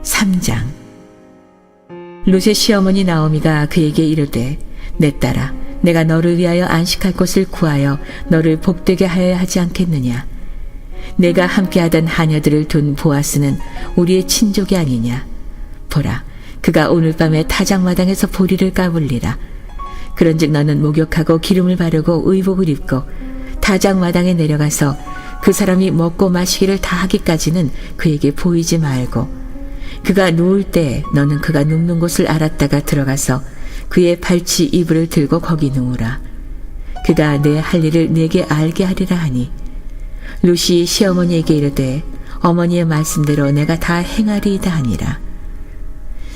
3장. 룻의 시어머니 나오미가 그에게 이르되, 내 딸아, 내가 너를 위하여 안식할 곳을 구하여 너를 복되게 하여야 하지 않겠느냐? 내가 함께하던 하녀들을 둔 보아스는 우리의 친족이 아니냐? 보라, 그가 오늘 밤에 타작마당에서 보리를 까불리라. 그런즉 너는 목욕하고 기름을 바르고 의복을 입고 타작마당에 내려가서 그 사람이 먹고 마시기를 다 하기까지는 그에게 보이지 말고, 그가 누울 때 너는 그가 눕는 곳을 알았다가 들어가서 그의 발치 이불을 들고 거기 누우라. 그가 내 할 일을 내게 알게 하리라 하니, 룻이 시어머니에게 이르되, 어머니의 말씀대로 내가 다 행하리이다 하니라.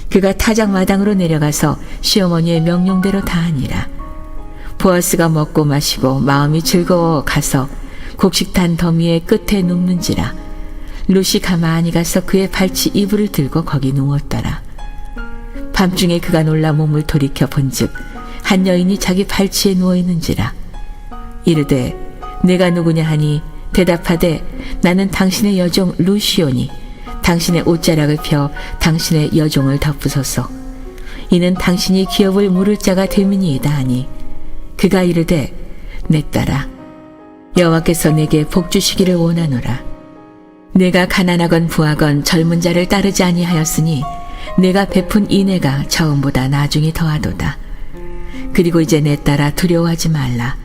그가 타작마당으로 내려가서 시어머니의 명령대로 다 하니라. 보아스가 먹고 마시고 마음이 즐거워 가서 곡식탄 더미의 끝에 눕는지라. 룻이 가만히 가서 그의 발치 이불을 들고 거기 누웠더라. 밤중에 그가 놀라 몸을 돌이켜 본즉 한 여인이 자기 발치에 누워 있는지라. 이르되, 내가 누구냐 하니 대답하되, 나는 당신의 여종 룻이오니 당신의 옷자락을 펴 당신의 여종을 덮으소서. 이는 당신이 기업을 물을 자가 됨이니이다 하니, 그가 이르되, 내 딸아, 여호와께서 내게 복 주시기를 원하노라. 내가 가난하건 부하건 젊은 자를 따르지 아니하였으니 내가 베푼 인애가 처음보다 나중이 더하도다. 그리고 이제 내 딸아, 두려워하지 말라.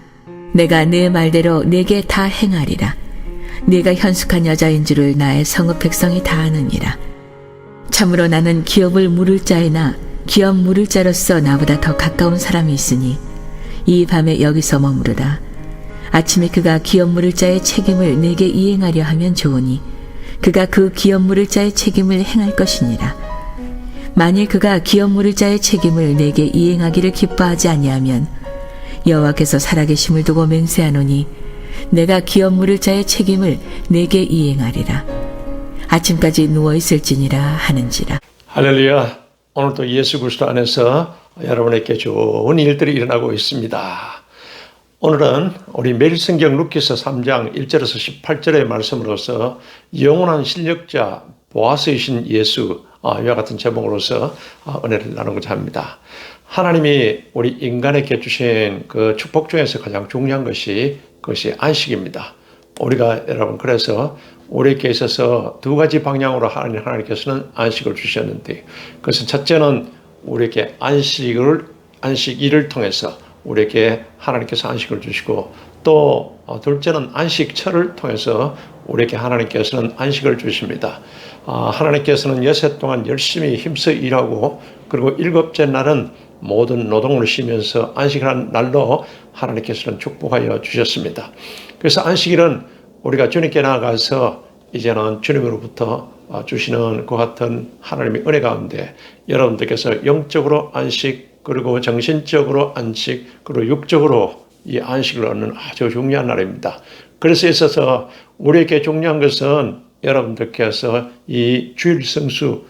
내가 내 말대로 내게 다 행하리라. 네가 현숙한 여자인 줄을 나의 성읍 백성이 다 아느니라. 참으로 나는 기업을 물을 자이나 기업 물을 자로서 나보다 더 가까운 사람이 있으니 이 밤에 여기서 머무르라. 아침에 그가 기업 물을 자의 책임을 내게 이행하려 하면 좋으니 그가 그 기업 물을 자의 책임을 행할 것이니라. 만일 그가 기업 물을 자의 책임을 내게 이행하기를 기뻐하지 아니하면 여호와께서 살아계심을 두고 맹세하노니 내가 기업 물을 자의 책임을 내게 이행하리라. 아침까지 누워있을지니라 하는지라. 할렐루야. 오늘도 예수 그리스도 안에서 여러분에게 좋은 일들이 일어나고 있습니다. 오늘은 우리 매일성경 룻기서 3장 1절에서 18절의 말씀으로서 영원한 실력자 보아스이신 예수, 이와 같은 제목으로서 은혜를 나누고자 합니다. 하나님이 우리 인간에게 주신 그 축복 중에서 가장 중요한 것이 그것이 안식입니다. 우리가 여러분, 그래서 우리에게 있어서 두 가지 방향으로 하나님께서는 안식을 주셨는데, 그것은 첫째는 우리에게 안식일을 통해서 우리에게 하나님께서 안식을 주시고, 또 둘째는 안식처를 통해서 우리에게 하나님께서는 안식을 주십니다. 하나님께서는 여섯 동안 열심히 힘써 일하고, 그리고 일곱째 날은 모든 노동을 쉬면서 안식하는 날로 하나님께서는 축복하여 주셨습니다. 그래서 안식일은 우리가 주님께 나아가서 이제는 주님으로부터 주시는 그 같은 하나님의 은혜 가운데 여러분들께서 영적으로 안식, 그리고 정신적으로 안식, 그리고 육적으로 이 안식을 얻는 아주 중요한 날입니다. 그래서 있어서 우리에게 중요한 것은 여러분들께서 이 주일 성수,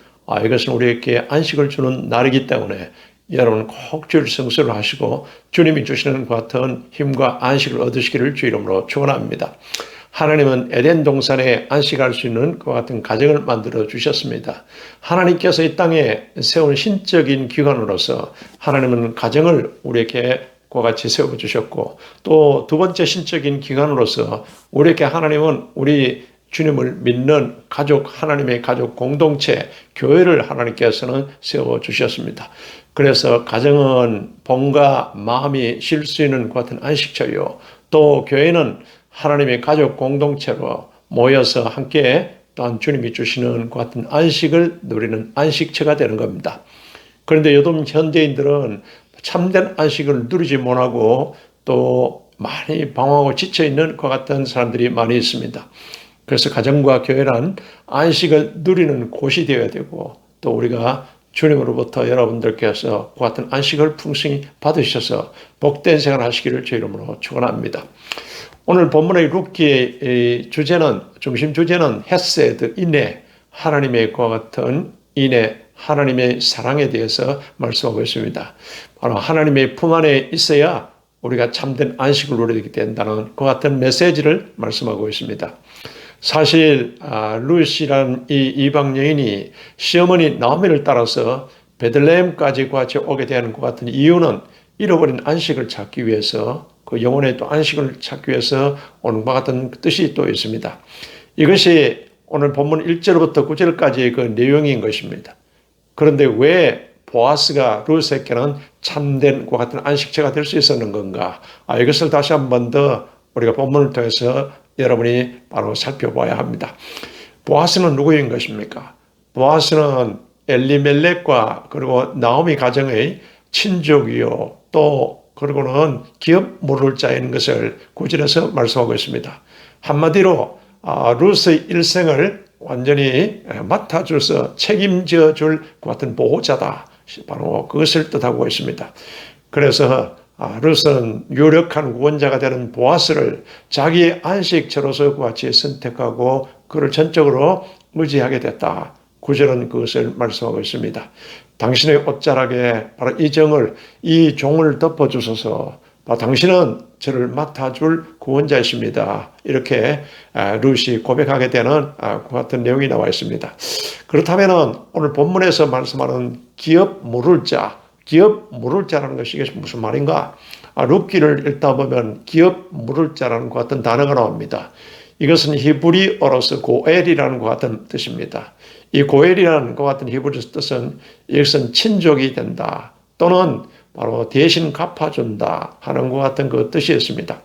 이것은 우리에게 안식을 주는 날이기 때문에 여러분 꼭 주일 성수를 하시고 주님이 주시는 것 같은 힘과 안식을 얻으시기를 주 이름으로 축원합니다. 하나님은 에덴 동산에 안식할 수 있는 그 같은 가정을 만들어 주셨습니다. 하나님께서 이 땅에 세운 신적인 기관으로서 하나님은 가정을 우리에게 그와 같이 세워주셨고, 또 두 번째 신적인 기관으로서 우리에게 하나님은 우리 주님을 믿는 가족, 하나님의 가족 공동체, 교회를 하나님께서는 세워주셨습니다. 그래서 가정은 몸과 마음이 쉴 수 있는 그 같은 안식처요, 또 교회는 하나님의 가족 공동체로 모여서 함께 또한 주님이 주시는 그 같은 안식을 누리는 안식처가 되는 겁니다. 그런데 요즘 현대인들은 참된 안식을 누리지 못하고 또 많이 방황하고 지쳐있는 것 같은 사람들이 많이 있습니다. 그래서 가정과 교회란 안식을 누리는 곳이 되어야 되고, 또 우리가 주님으로부터 여러분들께서 그 같은 안식을 풍성히 받으셔서 복된 생활 하시기를 주 이름으로 축원합니다. 오늘 본문의 룻기의 주제는, 중심 주제는 헤세드, 인애, 하나님의 그와 같은 인애, 하나님의 사랑에 대해서 말씀하고 있습니다. 바로 하나님의 품 안에 있어야 우리가 참된 안식을 누리게 된다는 그 같은 메시지를 말씀하고 있습니다. 사실 루시란 이 이방 여인이 시어머니 나오미를 따라서 베들레헴까지 같이 오게 되는 것 같은 이유는 잃어버린 안식을 찾기 위해서, 그 영혼의 또 안식을 찾기 위해서 오는 것 같은 뜻이 또 있습니다. 이것이 오늘 본문 1절부터 9절까지의 그 내용인 것입니다. 그런데 왜 보아스가 루스에게는 참된 것 같은 안식처가 될 수 있었는 건가? 이것을 다시 한 번 더 우리가 본문을 통해서 여러분이 바로 살펴봐야 합니다. 보아스는 누구인 것입니까? 보아스는 엘리멜렉과 그리고 나오미 가정의 친족이요, 또 그리고는 기업 모를 자인 것을 구절에서 말씀하고 있습니다. 한마디로 루스의 일생을 완전히 맡아줘서 책임져 줄 것 같은 보호자다, 바로 그것을 뜻하고 있습니다. 그래서 루스는 유력한 구원자가 되는 보아스를 자기의 안식처로서 같이 선택하고 그를 전적으로 의지하게 됐다. 9절은 그것을 말씀하고 있습니다. 당신의 옷자락에 바로 이 정을, 이 종을 덮어주소서, 당신은 저를 맡아줄 구원자이십니다. 이렇게 루시 고백하게 되는 그 같은 내용이 나와 있습니다. 그렇다면 오늘 본문에서 말씀하는 기업 모를 자, 기업 모를 자라는 것이 이게 무슨 말인가? 룻기를 읽다 보면 기업 모를 자라는 것 같은 단어가 나옵니다. 이것은 히브리어로서 고엘이라는 것 같은 뜻입니다. 이 고엘이라는 것 같은 히브리 뜻은 이것은 친족이 된다, 또는 바로 대신 갚아준다 하는 것 같은 그 뜻이 있습니다.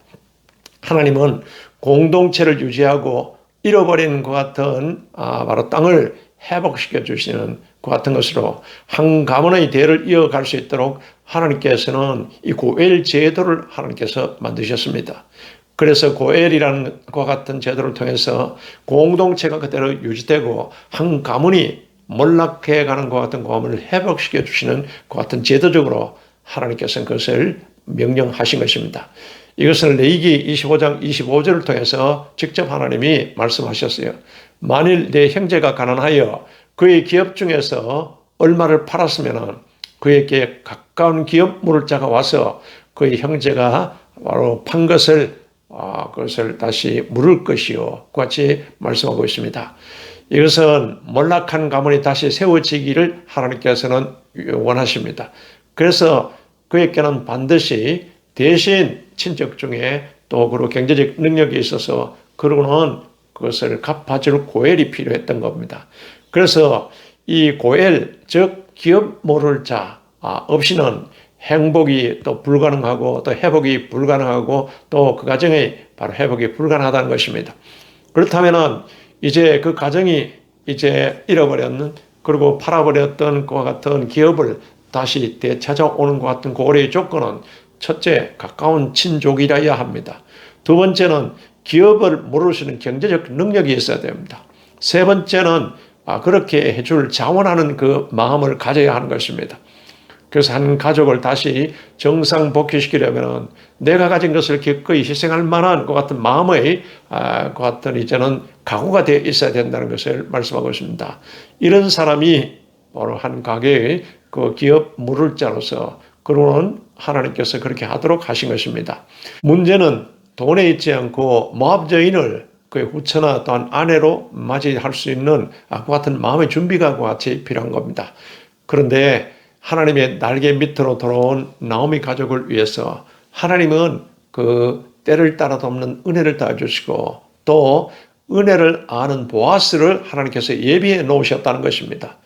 하나님은 공동체를 유지하고 잃어버린 것 같은 바로 땅을 회복시켜 주시는 것 같은 것으로 한 가문의 대를 이어갈 수 있도록 하나님께서는 이 고엘 제도를 하나님께서 만드셨습니다. 그래서 고엘이라는 것 같은 제도를 통해서 공동체가 그대로 유지되고 한 가문이 몰락해 가는 것 같은 가문을 회복시켜 주시는 것 같은 제도적으로 하나님께서는 그것을 명령하신 것입니다. 이것을 레위기 25장 25절을 통해서 직접 하나님이 말씀하셨어요. 만일 내 형제가 가난하여 그의 기업 중에서 얼마를 팔았으면 그에게 가까운 기업 물을 자가 와서 그의 형제가 바로 판 것을 그것을 다시 물을 것이요, 같이 말씀하고 있습니다. 이것은 몰락한 가문이 다시 세워지기를 하나님께서는 원하십니다. 그래서 그에게는 반드시 대신 친척 중에 또 그리고 경제적 능력이 있어서 그러고는 그것을 갚아줄 고엘이 필요했던 겁니다. 그래서 이 고엘, 즉 기업 모를 자 없이는 행복이 또 불가능하고 또 회복이 불가능하고 또 그 가정의 바로 회복이 불가능하다는 것입니다. 그렇다면은 이제 그 가정이 이제 잃어버렸는, 그리고 팔아버렸던 것과 같은 기업을 다시 되찾아오는 것 같은 고려의 조건은 첫째, 가까운 친족이라야 합니다. 두 번째는 기업을 모르시는 경제적 능력이 있어야 됩니다. 세 번째는 그렇게 해줄 자원하는 그 마음을 가져야 하는 것입니다. 그래서 한 가족을 다시 정상 복귀시키려면 내가 가진 것을 기꺼이 희생할 만한 것 같은 마음의 것 같은 이제는 각오가 되어 있어야 된다는 것을 말씀하고 있습니다. 이런 사람이 바로 한 가게의 그 기업 물을 자로서 그러는 하나님께서 그렇게 하도록 하신 것입니다. 문제는 돈에 있지 않고 모압 여인을 그의 후처나 또한 아내로 맞이할 수 있는 그 같은 마음의 준비가 같이 필요한 겁니다. 그런데 하나님의 날개 밑으로 돌아온 나오미 가족을 위해서 하나님은 그 때를 따라 돕는 은혜를 더해주시고 또 은혜를 아는 보아스를 하나님께서 예비해 놓으셨다는 것입니다.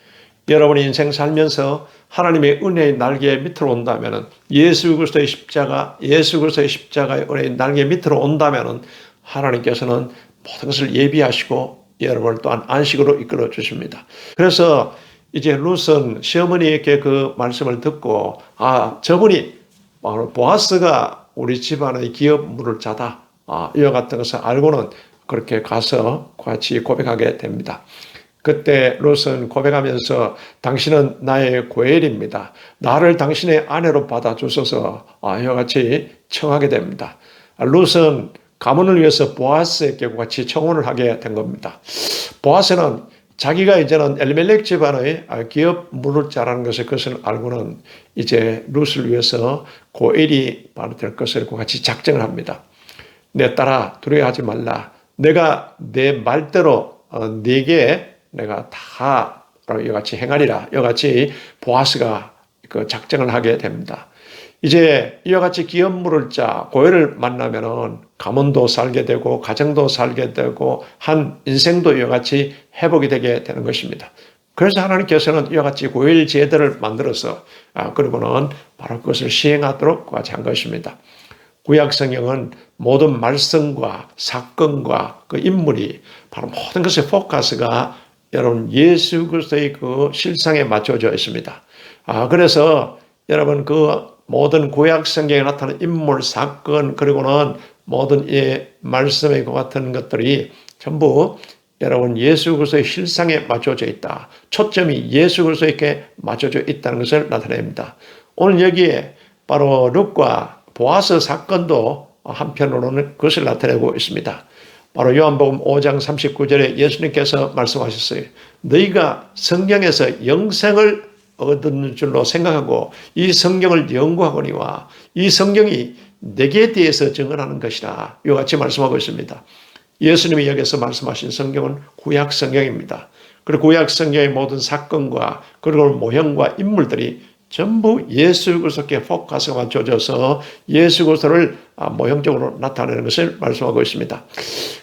여러분이 인생 살면서 하나님의 은혜의 날개 밑으로 온다면, 예수 그리스도의 십자가의 은혜의 날개 밑으로 온다면 하나님께서는 모든 것을 예비하시고 여러분을 또한 안식으로 이끌어 주십니다. 그래서 이제 룻은 시어머니에게 그 말씀을 듣고 저분이 바로 보아스가 우리 집안의 기업 물을 자다, 이와 같은 것을 알고는 그렇게 가서 같이 고백하게 됩니다. 그때 룻은 고백하면서 당신은 나의 고엘입니다. 나를 당신의 아내로 받아주소서, 이와 같이 청하게 됩니다. 룻은 가문을 위해서 보아스에게 같이 청혼을 하게 된 겁니다. 보아스는 자기가 이제는 엘리멜렉 집안의 기업 물을 자라는 것을 그것을 알고는 이제 룻을 위해서 고엘이 바로 될 것을 같이 작정을 합니다. 내 딸아, 두려워하지 말라. 내가 내 말대로 네게 내가 다 이같이 행하리라. 이같이 보아스가 그 작정을 하게 됩니다. 이제 이와 같이 기업 물을 자 고엘을 만나면은 가문도 살게 되고 가정도 살게 되고 한 인생도 이와 같이 회복이 되게 되는 것입니다. 그래서 하나님께서는 이와 같이 고엘 제도를 만들어서 그리고는 바로 그것을 시행하도록 같이 한 것입니다. 구약 성경은 모든 말씀과 사건과 그 인물이 바로 모든 것의 포커스가 여러분 예수 그리스도의 그 실상에 맞춰져 있습니다. 그래서 여러분 그 모든 구약 성경에 나타나는 인물, 사건, 그리고는 모든 이 말씀의 것 같은 것들이 전부 여러분 예수 그리스도의 실상에 맞춰져 있다. 초점이 예수 그리스도에게 맞춰져 있다는 것을 나타냅니다. 오늘 여기에 바로 룻과 보아스 사건도 한편으로는 그것을 나타내고 있습니다. 바로 요한복음 5장 39절에 예수님께서 말씀하셨어요. 너희가 성경에서 영생을 얻는 줄로 생각하고 이 성경을 연구하거니와 이 성경이 내게 대해서 증언하는 것이라. 이와 같이 말씀하고 있습니다. 예수님이 여기서 말씀하신 성경은 구약 성경입니다. 그리고 구약 성경의 모든 사건과 그리고 모형과 인물들이 전부 예수 그리스도께 포커스가 맞춰져서 예수 그리스도를 모형적으로 나타내는 것을 말씀하고 있습니다.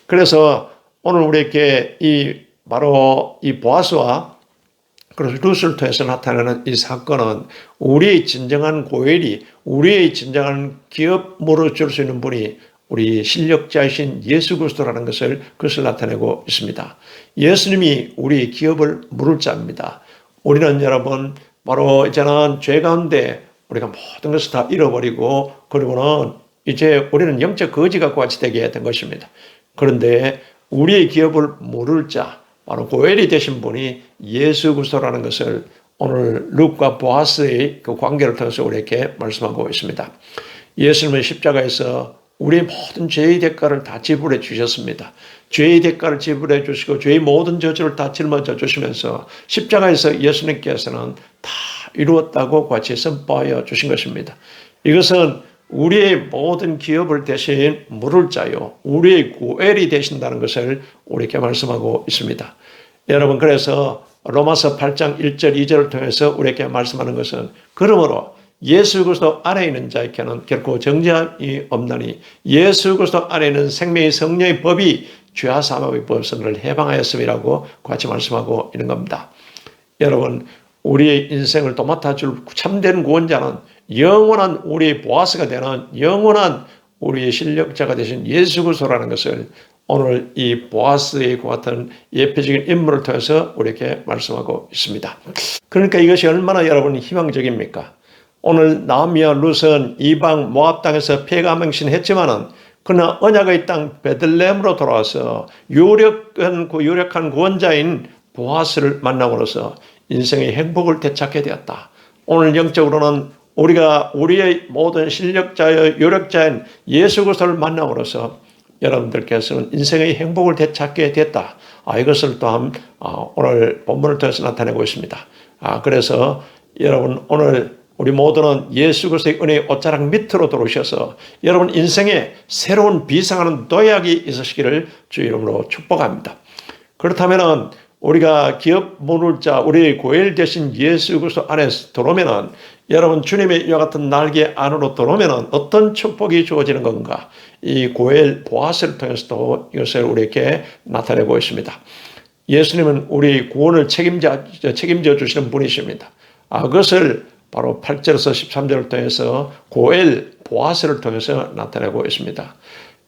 그래서 오늘 우리에게 바로 이 보아스와 그래서 룻을 통해서 나타나는 이 사건은 우리의 진정한 고엘이 우리의 진정한 기업 물어줄 수 있는 분이 우리 실력자이신 예수 그리스도라는 그것을 나타내고 있습니다. 예수님이 우리 기업을 물을 자입니다. 우리는 여러분 바로 이제는 죄 가운데 우리가 모든 것을 다 잃어버리고 그리고는 이제 우리는 영적 거지가 같이 되게 된 것입니다. 그런데 우리의 기업을 물을 자 바로 고엘이 되신 분이 예수 그리스도라는 것을 오늘 룻과 보아스의 그 관계를 통해서 우리에게 말씀하고 있습니다. 예수님은 십자가에서 우리의 모든 죄의 대가를 다 지불해 주셨습니다. 죄의 대가를 지불해 주시고 죄의 모든 저주를 다 짊어져 주시면서 십자가에서 예수님께서는 다 이루었다고 같이 선포하여 주신 것입니다. 이것은 우리의 모든 기업을 대신 물을 자요 우리의 고엘이 되신다는 것을 우리에게 말씀하고 있습니다. 여러분 그래서 로마서 8장 1절 2절을 통해서 우리에게 말씀하는 것은 그러므로 예수 그리스도 안에 있는 자에게는 결코 정죄함이 없나니 예수 그리스도 안에 있는 생명의 성령의 법이 죄와 사망의 법을 해방하였음이라고 같이 말씀하고 있는 겁니다. 여러분 우리의 인생을 도맡아줄 참된 구원자는 영원한 우리의 보아스가 되는 영원한 우리의 실력자가 되신 예수 그리스도라는 것을 오늘 이 보아스의 같은 예표적인 인물을 통해서 우리에게 말씀하고 있습니다. 그러니까 이것이 얼마나 여러분 희망적입니까? 오늘 나오미와 룻은 이방 모압 땅에서 폐가 맹신했지만은 그러나 언약의 땅 베들레헴으로 돌아와서 유력한 구원자인 보아스를 만남으로써 인생의 행복을 되찾게 되었다. 오늘 영적으로는 우리가 우리의 모든 실력자여 요력자인 예수 그리스도를 만남으로써 여러분들께서는 인생의 행복을 되찾게 됐다. 이것을 또한 오늘 본문을 통해서 나타내고 있습니다. 그래서 여러분 오늘 우리 모두는 예수 그리스도의 은혜의 옷자락 밑으로 들어오셔서 여러분 인생에 새로운 비상하는 도약이 있으시기를 주 이름으로 축복합니다. 그렇다면은 우리가 기업 물을 자 우리의 고엘 되신 예수 그리스도 안에 들어오면은 여러분 주님의 이와 같은 날개 안으로 들어오면은 어떤 축복이 주어지는 건가? 이 고엘 보아스를 통해서도 이것을 우리에게 나타내고 있습니다. 예수님은 우리 구원을 책임져 주시는 분이십니다. 그것을 바로 8절에서 13절을 통해서 고엘 보아스를 통해서 나타내고 있습니다.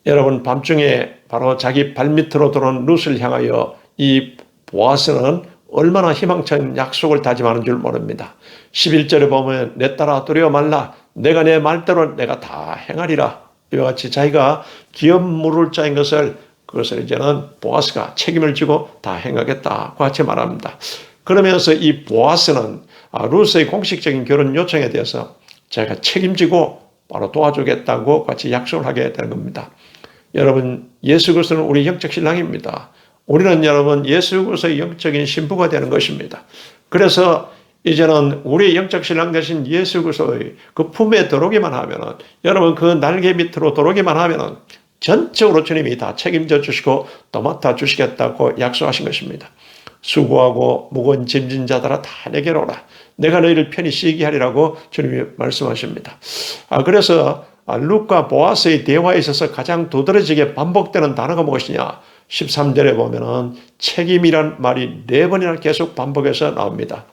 여러분 밤중에 바로 자기 발밑으로 들어온 룻을 향하여 이 보아스는 얼마나 희망찬 약속을 다짐하는 줄 모릅니다. 11절에 보면 내 딸아 두려워 말라 내가 내 말대로 내가 다 행하리라. 이와 같이 자기가 기업 물을 자인 그것을 이제는 보아스가 책임을 지고 다 행하겠다 같이 말합니다. 그러면서 이 보아스는 룻의 공식적인 결혼 요청에 대해서 자기가 책임지고 바로 도와주겠다고 같이 약속을 하게 되는 겁니다. 여러분 예수 그리스도는 우리 영적 신랑입니다. 우리는 여러분 예수 그리스도의 영적인 신부가 되는 것입니다. 그래서 이제는 우리 영적 신랑 되신 예수 그리스도의 그 품에 들어오기만 하면은 여러분 그 날개 밑으로 들어오기만 하면은 전적으로 주님이 다 책임져 주시고 또 맡아 주시겠다고 약속하신 것입니다. 수고하고 무거운 짐진 자들아 다 내게로 오라. 내가 너희를 편히 쉬게 하리라고 주님이 말씀하십니다. 그래서 룻과 보아스의 대화에 있어서 가장 두드러지게 반복되는 단어가 무엇이냐? 13절에 보면은 책임이란 말이 4번이나 계속 반복해서 나옵니다.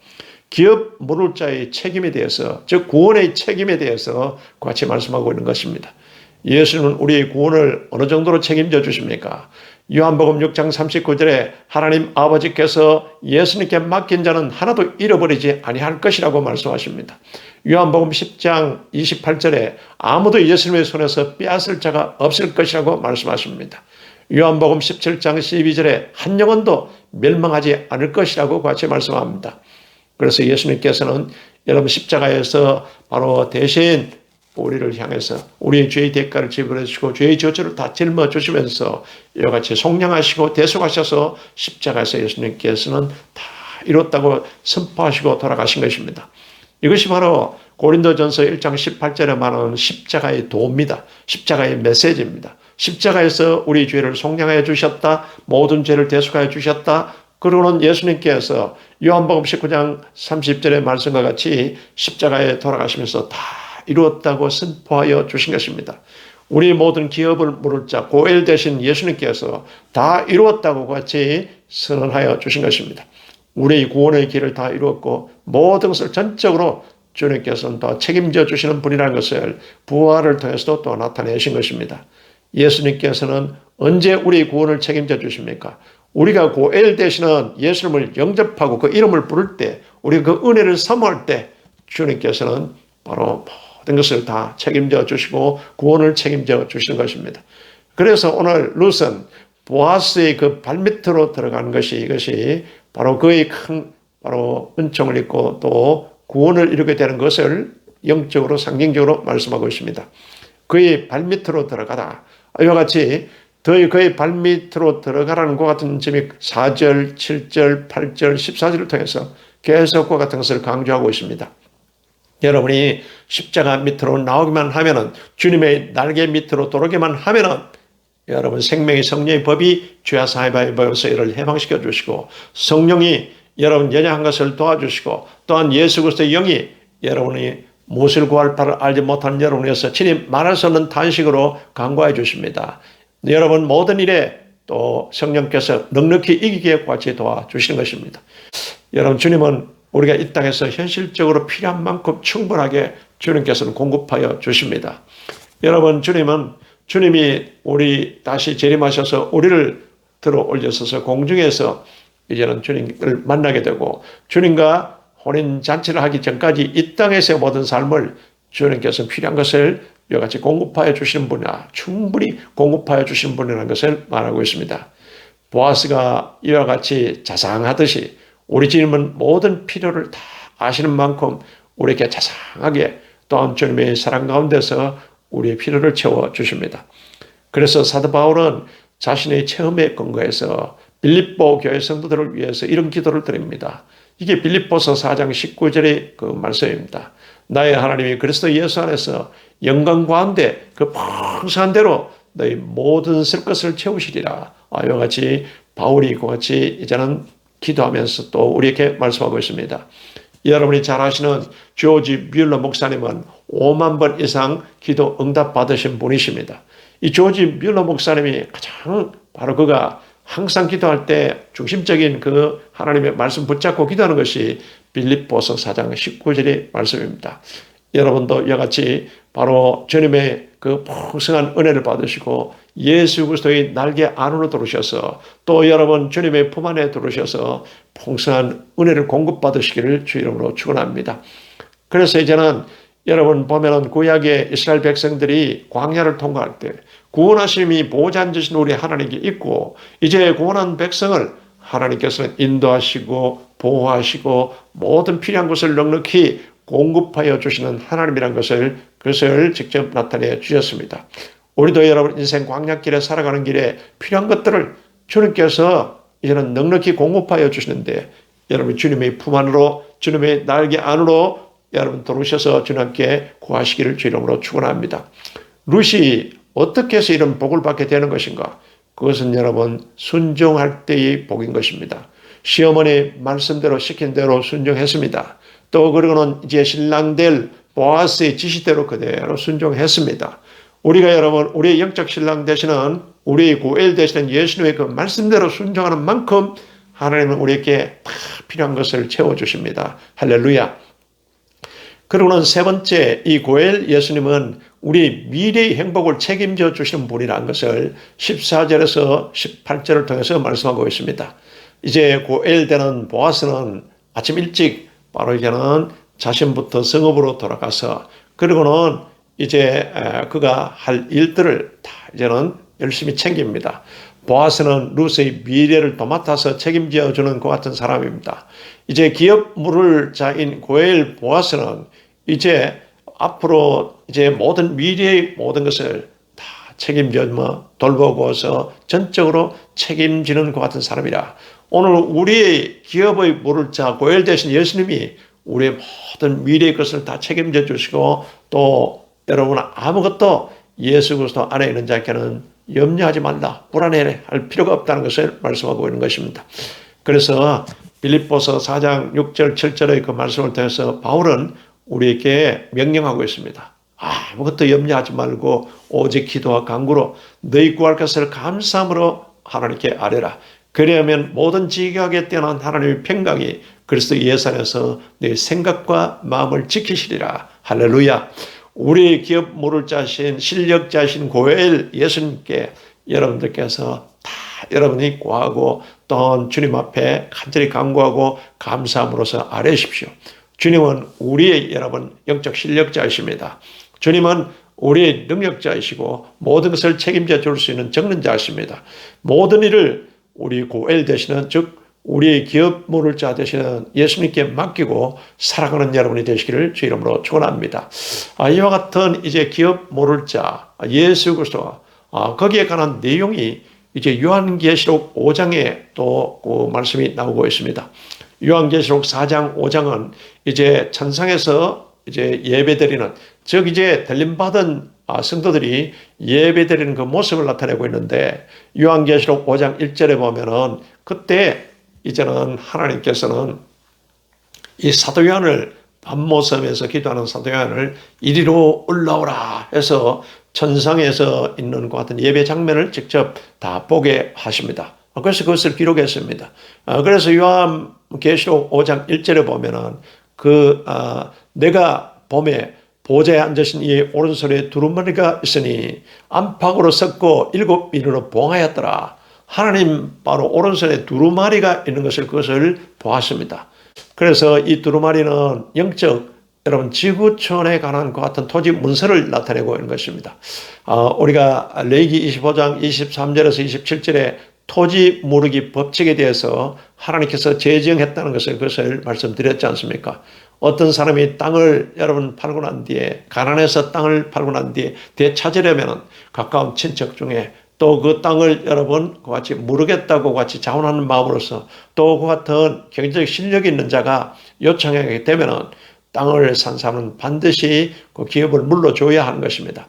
기업 물을 자의 책임에 대해서, 즉 구원의 책임에 대해서 같이 말씀하고 있는 것입니다. 예수님은 우리의 구원을 어느 정도로 책임져 주십니까? 요한복음 6장 39절에 하나님 아버지께서 예수님께 맡긴 자는 하나도 잃어버리지 아니할 것이라고 말씀하십니다. 요한복음 10장 28절에 아무도 예수님의 손에서 빼앗을 자가 없을 것이라고 말씀하십니다. 요한복음 17장 12절에 한 영혼도 멸망하지 않을 것이라고 같이 말씀합니다. 그래서 예수님께서는 여러분 십자가에서 바로 대신 우리를 향해서 우리의 죄의 대가를 지불해 주시고 죄의 저주를 다 짊어 주시면서 이와 같이 속량하시고 대속하셔서 십자가에서 예수님께서는 다 이뤘다고 선포하시고 돌아가신 것입니다. 이것이 바로 고린도전서 1장 18절에 말하는 십자가의 도입니다. 십자가의 메시지입니다. 십자가에서 우리 죄를 속량하여 주셨다. 모든 죄를 대속하여 주셨다. 그러고는 예수님께서 요한복음 19장 30절의 말씀과 같이 십자가에 돌아가시면서 다 이루었다고 선포하여 주신 것입니다. 우리 모든 기업을 물을 자 고엘 되신 예수님께서 다 이루었다고 같이 선언하여 주신 것입니다. 우리의 구원의 길을 다 이루었고 모든 것을 전적으로 주님께서는 다 책임져 주시는 분이라는 것을 부활을 통해서도 또 나타내신 것입니다. 예수님께서는 언제 우리의 구원을 책임져 주십니까? 우리가 고엘 되시는 예수님을 영접하고 그 이름을 부를 때, 우리가 그 은혜를 사모할 때 주님께서는 바로 모든 것을 다 책임져 주시고 구원을 책임져 주시는 것입니다. 그래서 오늘 룻은 보아스의 그 발밑으로 들어가는 것이 이것이 바로 그의 큰 바로 은총을 입고 또 구원을 이루게 되는 것을 영적으로 상징적으로 말씀하고 있습니다. 그의 발밑으로 들어가라. 이와 같이 그의 발밑으로 들어가라는 것 같은 점이 4절, 7절, 8절, 14절을 통해서 계속 그와 같은 것을 강조하고 있습니다. 여러분이 십자가 밑으로 나오기만 하면은 주님의 날개 밑으로 들어오기만 하면은 여러분 생명의 성령의 법이 죄와 사하의 법에서 이를 해방시켜 주시고 성령이 여러분 연약한 것을 도와주시고 또한 예수 그리스도의 영이 여러분이 무엇을 구할 바를 알지 못하는 여러분에서 친히 말할 수 없는 탄식으로 간구해 주십니다. 여러분 모든 일에 또 성령께서 넉넉히 이기게 같이 도와주시는 것입니다. 여러분 주님은 우리가 이 땅에서 현실적으로 필요한 만큼 충분하게 주님께서는 공급하여 주십니다. 여러분 주님이 우리 다시 재림하셔서 우리를 들어 올려서서 공중에서 이제는 주님을 만나게 되고 주님과 혼인잔치를 하기 전까지 이 땅에서의 모든 삶을 주님께서 필요한 것을 이와 같이 공급하여 주시는 분이라 충분히 공급하여 주시는 분이라는 것을 말하고 있습니다. 보아스가 이와 같이 자상하듯이 우리 주님은 모든 필요를 다 아시는 만큼 우리에게 자상하게 또한 주님의 사랑 가운데서 우리의 필요를 채워주십니다. 그래서 사도 바울은 자신의 체험에 근거해서 빌립보 교회 성도들을 위해서 이런 기도를 드립니다. 이게 빌립보서 4장 19절의 그 말씀입니다. 나의 하나님이 그리스도 예수 안에서 영광 가운데 그 풍성한 대로 너희 모든 쓸 것을 채우시리라. 이와 같이 바울이 이와 같이 이제는 기도하면서 또 우리에게 말씀하고 있습니다. 여러분이 잘 아시는 조지 뮬러 목사님은 5만 번 이상 기도 응답 받으신 분이십니다. 이 조지 뮬러 목사님이 가장 바로 그가 항상 기도할 때 중심적인 그 하나님의 말씀 붙잡고 기도하는 것이 빌립보서 4장 19절의 말씀입니다. 여러분도 이와 같이 바로 주님의 그 풍성한 은혜를 받으시고 예수 그리스도의 날개 안으로 들어오셔서 또 여러분 주님의 품 안에 들어오셔서 풍성한 은혜를 공급받으시기를 주 이름으로 축원합니다. 그래서 이제는 여러분 보면은 구약의 이스라엘 백성들이 광야를 통과할 때 구원하심이 보호자 앉으신 우리 하나님께 있고 이제 구원한 백성을 하나님께서는 인도하시고 보호하시고 모든 필요한 것을 넉넉히 공급하여 주시는 하나님이라는 그것을 직접 나타내 주셨습니다. 우리도 여러분 인생 광야길에 살아가는 길에 필요한 것들을 주님께서 이제는 넉넉히 공급하여 주시는데 여러분 주님의 품 안으로 주님의 날개 안으로 여러분 들어오셔서 주님께 구하시기를 주 이름으로 축원합니다. 룻이 어떻게 해서 이런 복을 받게 되는 것인가? 그것은 여러분 순종할 때의 복인 것입니다. 시어머니 말씀대로 시킨 대로 순종했습니다. 또 그리고는 이제 신랑 될 보아스의 지시대로 그대로 순종했습니다. 우리가 여러분 우리의 영적 신랑 되시는 우리의 고엘 되시는 예수님의 그 말씀대로 순종하는 만큼 하나님은 우리에게 다 필요한 것을 채워주십니다. 할렐루야. 그리고는 세 번째 이 고엘 예수님은 우리 미래의 행복을 책임져 주시는 분이라는 것을 14절에서 18절을 통해서 말씀하고 있습니다. 이제 고엘 되는 보아스는 아침 일찍 바로 이제는 자신부터 성읍으로 돌아가서 그리고는 이제 그가 할 일들을 다 이제는 열심히 챙깁니다. 보아스는 루스의 미래를 도맡아서 책임져 주는 것 같은 사람입니다. 이제 기업 물을 자인 고엘 보아스는 이제 앞으로 이제 모든 미래의 모든 것을 다 책임져 돌보고서 전적으로 책임지는 것 같은 사람이라. 오늘 우리의 기업의 물을 자 고엘 되신 예수님이 우리의 모든 미래의 것을 다 책임져 주시고 또 여러분 아무것도 예수 그리스도 안에 있는 자에게는 염려하지 말라, 불안해할 필요가 없다는 것을 말씀하고 있는 것입니다. 그래서 빌립보서 4장 6절 7절의 그 말씀을 통해서 바울은 우리에게 명령하고 있습니다. 아무것도 염려하지 말고 오직 기도와 간구로 너희 구할 것을 감사함으로 하나님께 아뢰라. 그리하면 모든 지각에 뛰어난 하나님의 평강이 그리스도 예수 안에서 내 생각과 마음을 지키시리라. 할렐루야. 우리 기업 모를 자신 실력자신 고엘 예수님께 여러분들께서 다 여러분이 구하고 또 주님 앞에 간절히 간구하고 감사함으로써 아뢰십시오. 주님은 우리의 여러분 영적 실력자이십니다. 주님은 우리의 능력자이시고 모든 것을 책임져 줄 수 있는 전능자이십니다. 모든 일을 우리 고엘 되시는 즉 우리의 기업 모를 자 되시는 예수님께 맡기고 살아가는 여러분이 되시기를 주 이름으로 축원합니다. 이와 같은 이제 기업 모를 자 예수 그리스도 거기에 관한 내용이 이제 요한계시록 5장에 또 그 말씀이 나오고 있습니다. 요한계시록 4장 5장은 이제 천상에서 이제 예배드리는 즉 이제 들림받은 성도들이 예배드리는 그 모습을 나타내고 있는데 요한계시록 5장 1절에 보면은 그때 이제는 하나님께서는 이 사도 요한을 밤모섬에서 기도하는 사도 요한을 이리로 올라오라 해서 천상에서 있는 것 같은 예배 장면을 직접 다 보게 하십니다. 그래서 그것을 기록했습니다. 그래서 요한계시록 5장 1절에 보면은 내가 봄에 보좌에 앉으신 이의 오른손에 두루마리가 있으니 안팎으로 섰고 7인으로 봉하였더라. 하나님 바로 오른손에 두루마리가 있는 것을 그것을 보았습니다. 그래서 이 두루마리는 영적 여러분 지구촌에 관한 것 같은 토지 문서를 나타내고 있는 것입니다. 우리가 레위기 25장 23절에서 27절에 토지 무르기 법칙에 대해서 하나님께서 제정했다는 그것을 말씀드렸지 않습니까? 어떤 사람이 땅을 여러분 팔고 난 뒤에 가난해서 땅을 팔고 난 뒤에 되찾으려면 가까운 친척 중에 또 그 땅을 여러분 같이 무르겠다고 같이 자원하는 마음으로서 또 그 같은 경제적 실력이 있는 자가 요청하게 되면은 땅을 산 사람은 반드시 그 기업을 물러줘야 하는 것입니다.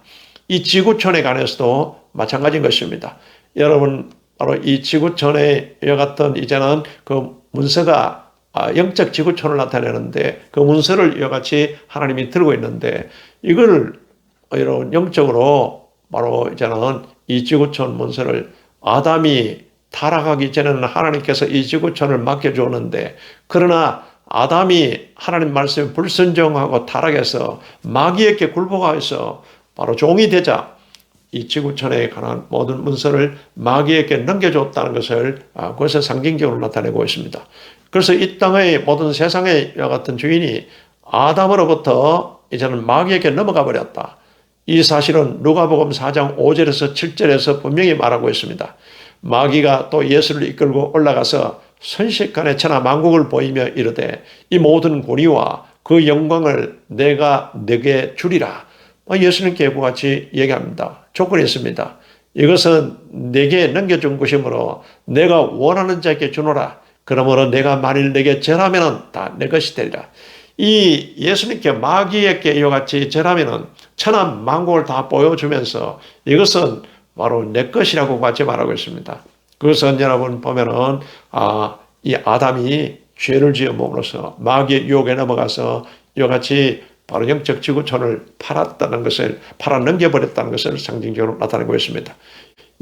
이 지구촌에 관해서도 마찬가지인 것입니다. 여러분 바로 이 지구촌에 이와 같은 이제는 그 문서가 영적 지구촌을 나타내는데 그 문서를 이와 같이 하나님이 들고 있는데 이걸 여러분 영적으로 바로 이제는 이 지구촌 문서를 아담이 타락하기 전에는 하나님께서 이 지구촌을 맡겨주었는데 그러나 아담이 하나님 말씀에 불순종하고 타락해서 마귀에게 굴복하여서 바로 종이 되자 이 지구촌에 관한 모든 문서를 마귀에게 넘겨줬다는 것을 그것을 상징적으로 나타내고 있습니다. 그래서 이 땅의 모든 세상의 이와 같은 주인이 아담으로부터 이제는 마귀에게 넘어가 버렸다. 이 사실은 누가복음 4장 5절에서 7절에서 분명히 말하고 있습니다. 마귀가 또 예수를 이끌고 올라가서 순식간에 천하 만국을 보이며 이르되 이 모든 권위와 그 영광을 내가 네게 주리라. 예수님께 그와 같이 얘기합니다. 조건이 있습니다. 이것은 내게 넘겨준 것이므로 내가 원하는 자에게 주노라. 그러므로 내가 만일 내게 절하면 다 내 것이 되리라. 이 예수님께 마귀에게 이와 같이 절하면은 천한 만국을 다 보여주면서 이것은 바로 내 것이라고 같이 말하고 있습니다. 그것은 여러분 보면은 이 아담이 죄를 지어 몸으로써 마귀의 유혹에 넘어가서 이와 같이 바로 영적 지구촌을 팔았다는 것을 팔아 넘겨버렸다는 것을 상징적으로 나타내고 있습니다.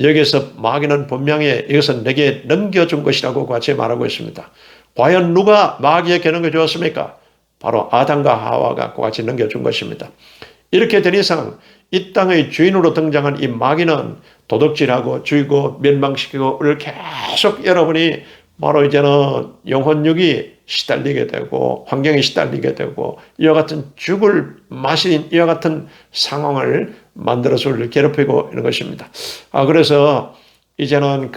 여기서 마귀는 분명히 이것은 내게 넘겨준 것이라고 같이 말하고 있습니다. 과연 누가 마귀에게 넘겨주었습니까? 바로 아담과 하와가 같이 넘겨준 것입니다. 이렇게 된 이상 이 땅의 주인으로 등장한 이 마귀는 도둑질하고 죽이고 멸망시키고 우리를 계속 여러분이 바로 이제는 영혼육이 시달리게 되고 환경에 시달리게 되고 이와 같은 죽을 맛인 이와 같은 상황을 만들어서 우리를 괴롭히고 있는 것입니다. 그래서 이제는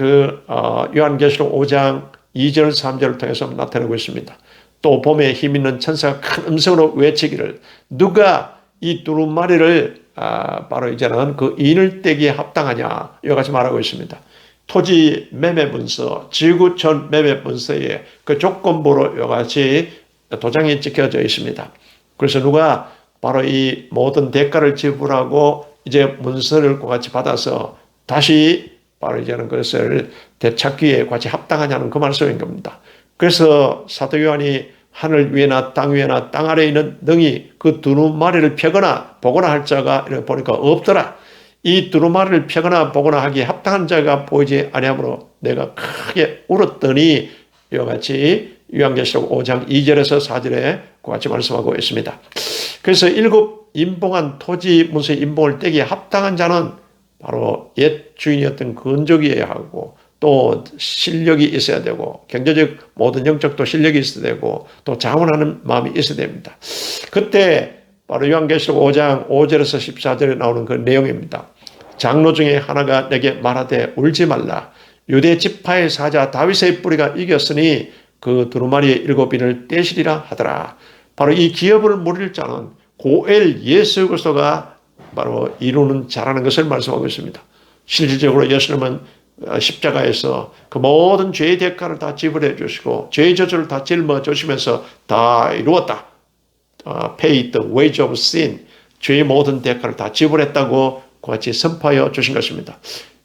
요한계시록 5장 2절 3절을 통해서 나타내고 있습니다. 또 봄에 힘있는 천사가 큰 음성으로 외치기를 누가 이 두루마리를 바로 이제는 그 인을 떼기에 합당하냐 이와 같이 말하고 있습니다. 토지 매매 문서, 지구촌 매매 문서에 그 조건부로 이와 같이 도장이 찍혀져 있습니다. 그래서 누가 바로 이 모든 대가를 지불하고 이제 문서를 같이 받아서 다시 바로 이제는 그것을 되찾기에 같이 합당하냐는 그 말씀인 겁니다. 그래서 사도 요한이 하늘 위에나 땅 위에나 땅 아래에 있는 능히 그 두루마리를 펴거나 보거나 할 자가 이렇게 보니까 없더라. 이 두루마리를 펴거나 보거나 하기에 합당한 자가 보이지 아니하므로 내가 크게 울었더니 이와 같이 요한계시록 5장 2절에서 4절에 같이 말씀하고 있습니다. 그래서 7 임봉한 토지 문서 임봉을 떼기에 합당한 자는 바로 옛 주인이었던 건족이어야 하고 또 실력이 있어야 되고 경제적 모든 영적도 실력이 있어야 되고 또 자원하는 마음이 있어야 됩니다. 그때 바로 요한계시록 5장 5절에서 14절에 나오는 그 내용입니다. 장로 중에 하나가 내게 말하되 울지 말라. 유대 지파의 사자 다윗의 뿌리가 이겼으니 그 두루마리의 7인을 떼시리라 하더라. 바로 이 기업을 물릴 자는 고엘 예수 그리스도가 바로 이루는 자라는 것을 말씀하고 있습니다. 실질적으로 예수님은 십자가에서 그 모든 죄의 대가를 다 지불해 주시고 죄의 저주를 다 짊어 주시면서 다 이루었다. Pay the wage of sin. 죄의 모든 대가를 다 지불했다고 같이 선포하여 주신 것입니다.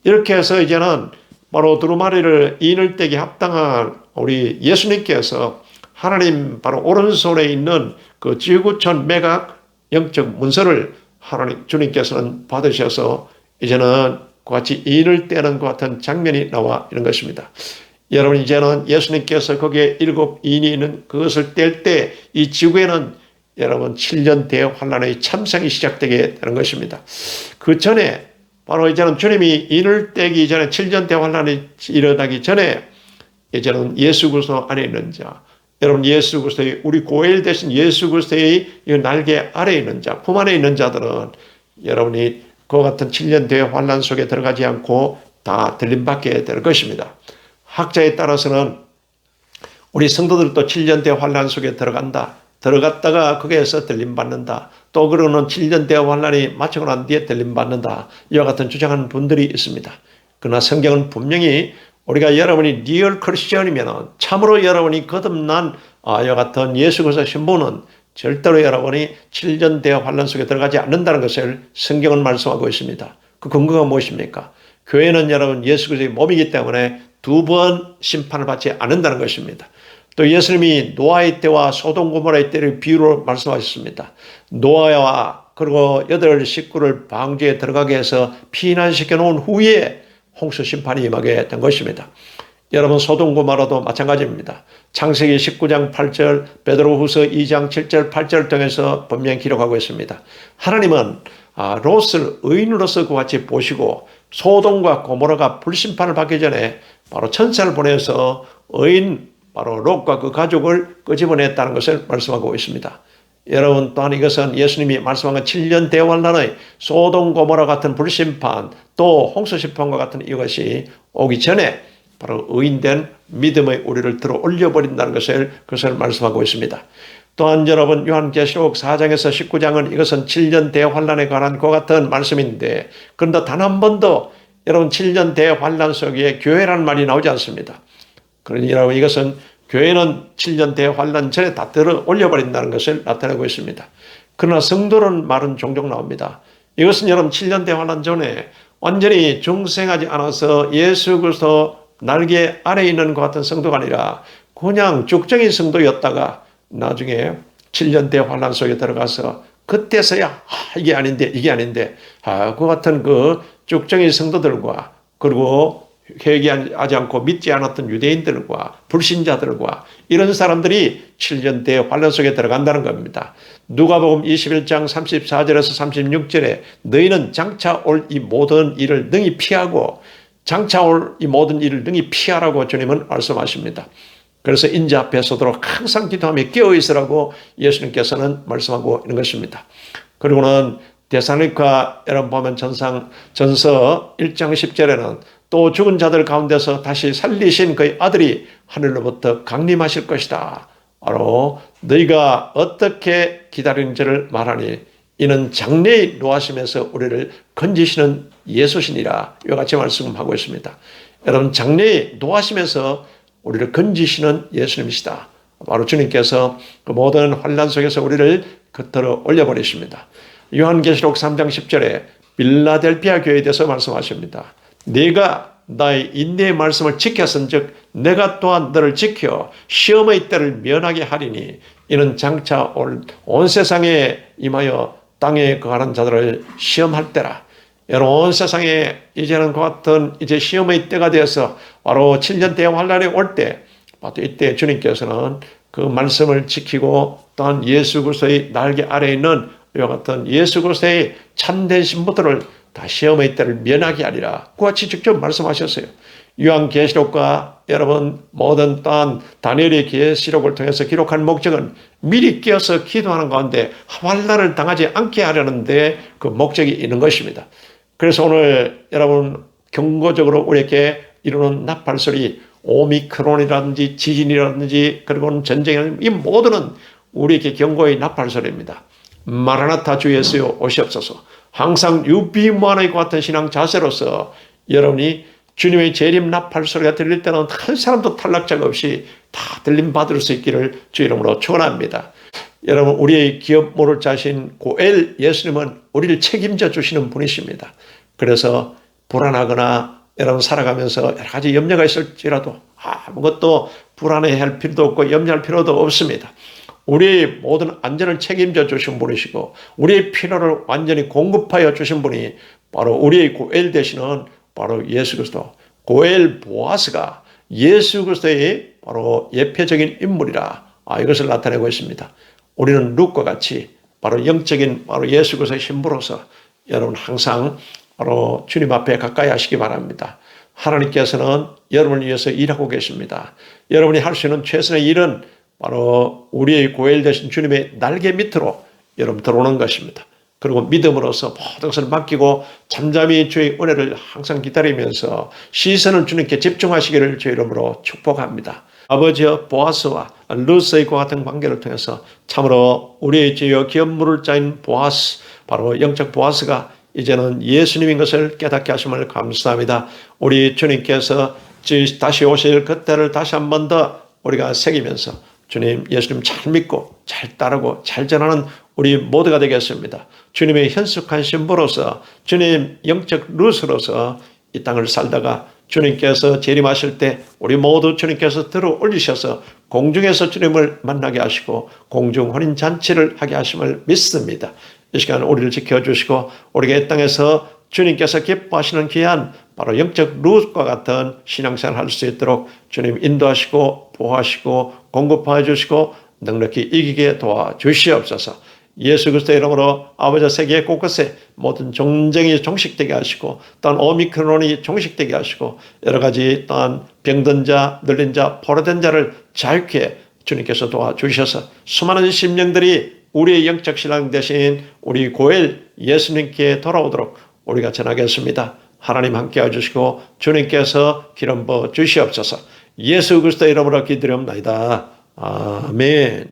이렇게 해서 이제는 바로 두루마리를 인을 떼기 합당한 우리 예수님께서 하나님 바로 오른손에 있는 그 지구촌 매각 영적 문서를 하나님 주님께서는 받으셔서 이제는 같이 인을 떼는 것 같은 장면이 나와 있는 것입니다. 여러분 이제는 예수님께서 거기에 7인이 있는 그것을 뗄 때 이 지구에는 여러분 7년 대환란의 참상이 시작되게 되는 것입니다. 그 전에 바로 이제는 주님이 인을 떼기 전에 7년 대환란이 일어나기 전에 이제는 예수 그리스도 안에 있는 자 여러분 예수 그리스도의 우리 고엘 대신 예수 그리스도의 이 날개 아래에 있는 자 품 안에 있는 자들은 여러분이 그와 같은 7년 대환란 속에 들어가지 않고 다 들림받게 될 것입니다. 학자에 따라서는 우리 성도들도 7년 대환란 속에 들어갔다가 거기에서 들림받는다. 또 그러는 7년 대환란이 마치고 난 뒤에 들림받는다. 이와 같은 주장하는 분들이 있습니다. 그러나 성경은 분명히 우리가 여러분이 리얼 크리스천이면 참으로 여러분이 거듭난 이와 같은 예수 그리스도 신부는 절대로 여러분이 7년 대환란 속에 들어가지 않는다는 것을 성경은 말씀하고 있습니다. 그 근거가 무엇입니까? 교회는 여러분 예수 그리스도의 몸이기 때문에 2번 심판을 받지 않는다는 것입니다. 또 예수님이 노아의 때와 소돔 고모라의 때를 비유로 말씀하셨습니다. 노아와 그리고 8 식구를 방주에 들어가게 해서 피난시켜 놓은 후에 홍수 심판이 임하게 된 것입니다. 여러분 소돔 고모라도 마찬가지입니다. 창세기 19장 8절, 베드로후서 2장 7절 8절을 통해서 분명히 기록하고 있습니다. 하나님은 롯을 의인으로서 그같이 보시고 소돔과 고모라가 불심판을 받기 전에 바로 천사를 보내서 의인 바로 롯과 그 가족을 끄집어냈다는 것을 말씀하고 있습니다. 여러분 또한 이것은 예수님이 말씀한 7년 대환란의 소돔 고모라 같은 불심판 또 홍수심판과 같은 이것이 오기 전에 바로 의인된 믿음의 우리를 들어 올려버린다는 그것을 말씀하고 있습니다. 또한 여러분 요한계시록 4장에서 19장은 이것은 7년 대환란에 관한 그 같은 말씀인데 그런데 단 한 번도 여러분 7년 대환란 속에 교회라는 말이 나오지 않습니다. 그러니 여러분 이것은 교회는 7년 대환란 전에 다 들어 올려버린다는 것을 나타내고 있습니다. 그러나 성도는 말은 종종 나옵니다. 이것은 여러분 7년 대환란 전에 완전히 중생하지 않아서 예수 그리스도 날개 아래에 있는 것 같은 성도가 아니라 그냥 죽정인 성도였다가 나중에 7년 대환란 속에 들어가서 그때서야 이게 아닌데 그 같은 그 죽정인 성도들과 그리고 회개하지 않고 믿지 않았던 유대인들과 불신자들과 이런 사람들이 7년 대환란 속에 들어간다는 겁니다. 누가복음 21장 34절에서 36절에 너희는 장차 올 이 모든 일을 능히 피하고 장차 올 이 모든 일을 능히 피하라고 주님은 말씀하십니다. 그래서 인자 앞에 서도록 항상 기도하며 깨어있으라고 예수님께서는 말씀하고 있는 것입니다. 그리고는 데살로니가 여러분 보면 전서 1장 10절에는 또 죽은 자들 가운데서 다시 살리신 그의 아들이 하늘로부터 강림하실 것이다. 바로 너희가 어떻게 기다리는지를 말하니 이는 장래에 노하심에서 우리를 건지시는 예수시니라. 이와 같이 말씀하고 있습니다. 여러분 장래에 노하심에서 우리를 건지시는 예수님이시다. 바로 주님께서 그 모든 환난 속에서 우리를 겉들어 올려버리십니다. 요한계시록 3장 10절에 빌라델피아 교회에 대해서 말씀하십니다. 내가 나의 인내의 말씀을 지켰은즉 내가 또한 너를 지켜 시험의 때를 면하게 하리니 이는 장차 온 세상에 임하여 땅에 거하는 자들을 시험할 때라. 여러분 온 세상에 이제는 그 같은 이제 시험의 때가 되어서 바로 7년 대환란이 올 때 이때 주님께서는 그 말씀을 지키고 또한 예수 그리스도의 날개 아래에 있는 이와 같은 예수 그리스도의 참된 신부들을 다 시험의 때를 면하게 하리라. 그와 같이 직접 말씀하셨어요. 요한계시록과 여러분 모든 또한 다니엘의 계시록을 통해서 기록한 목적은 미리 깨어서 기도하는 가운데 환난을 당하지 않게 하려는데 그 목적이 있는 것입니다. 그래서 오늘 여러분 경고적으로 우리에게 이루는 나팔소리 오미크론이라든지 지진이라든지 그리고는 전쟁 이 모두는 우리에게 경고의 나팔소리입니다. 마라나타 주 예수여 오시옵소서. 항상 유비무한의 같은 신앙 자세로서 여러분이 주님의 재림 나팔 소리가 들릴 때는 한 사람도 탈락자가 없이 다 들림 받을 수 있기를 주 이름으로 축원합니다. 여러분 우리의 기업 모를 자신 고엘 예수님은 우리를 책임져 주시는 분이십니다. 그래서 불안하거나 여러분 살아가면서 여러 가지 염려가 있을지라도 아무것도 불안해할 필요도 없고 염려할 필요도 없습니다. 우리의 모든 안전을 책임져 주신 분이시고 우리의 필요를 완전히 공급하여 주신 분이 바로 우리의 고엘 되시는 바로 예수 그리스도 고엘 보아스가 예수 그리스도의 바로 예표적인 인물이라 이것을 나타내고 있습니다. 우리는 룻과 같이 바로 영적인 바로 예수 그리스도의 신부로서 여러분 항상 바로 주님 앞에 가까이 하시기 바랍니다. 하나님께서는 여러분을 위해서 일하고 계십니다. 여러분이 할 수 있는 최선의 일은 바로 우리의 고엘 되신 주님의 날개 밑으로 여러분 들어오는 것입니다. 그리고 믿음으로서 모든 것을 맡기고 잠잠히 주의 은혜를 항상 기다리면서 시선을 주님께 집중하시기를 주의 이름으로 축복합니다. 아버지여 보아스와 루스의 과 같은 관계를 통해서 참으로 우리의 주여 기업물을 짜인 보아스 바로 영적 보아스가 이제는 예수님인 것을 깨닫게 하심을 감사합니다. 우리 주님께서 다시 오실 그때를 다시 한 번 더 우리가 새기면서 주님 예수님 잘 믿고 잘 따르고 잘 전하는 우리 모두가 되겠습니다. 주님의 현숙한 신부로서 주님 영적 루스로서 이 땅을 살다가 주님께서 재림하실 때 우리 모두 주님께서 들어 올리셔서 공중에서 주님을 만나게 하시고 공중 혼인 잔치를 하게 하심을 믿습니다. 이 시간 우리를 지켜주시고 우리가 이 땅에서 주님께서 기뻐하시는 귀한 바로 영적 루스과 같은 신앙생활을 할 수 있도록 주님 인도하시고 보호하시고 공급하여 주시고 넉넉히 이기게 도와주시옵소서. 예수 그리스도의 이름으로 아버지 세계 곳곳에 모든 전쟁이 종식되게 하시고 또한 오미크론이 종식되게 하시고 여러 가지 또한 병든 자, 눌린 자, 포로된 자를 자유케 주님께서 도와주셔서 수많은 심령들이 우리의 영적 신랑 되신 우리 고엘 예수님께 돌아오도록 우리가 전하겠습니다. 하나님 함께해 주시고 주님께서 기름 부어 주시옵소서. 예수 그리스도의 이름으로 기도드립니다. 아멘.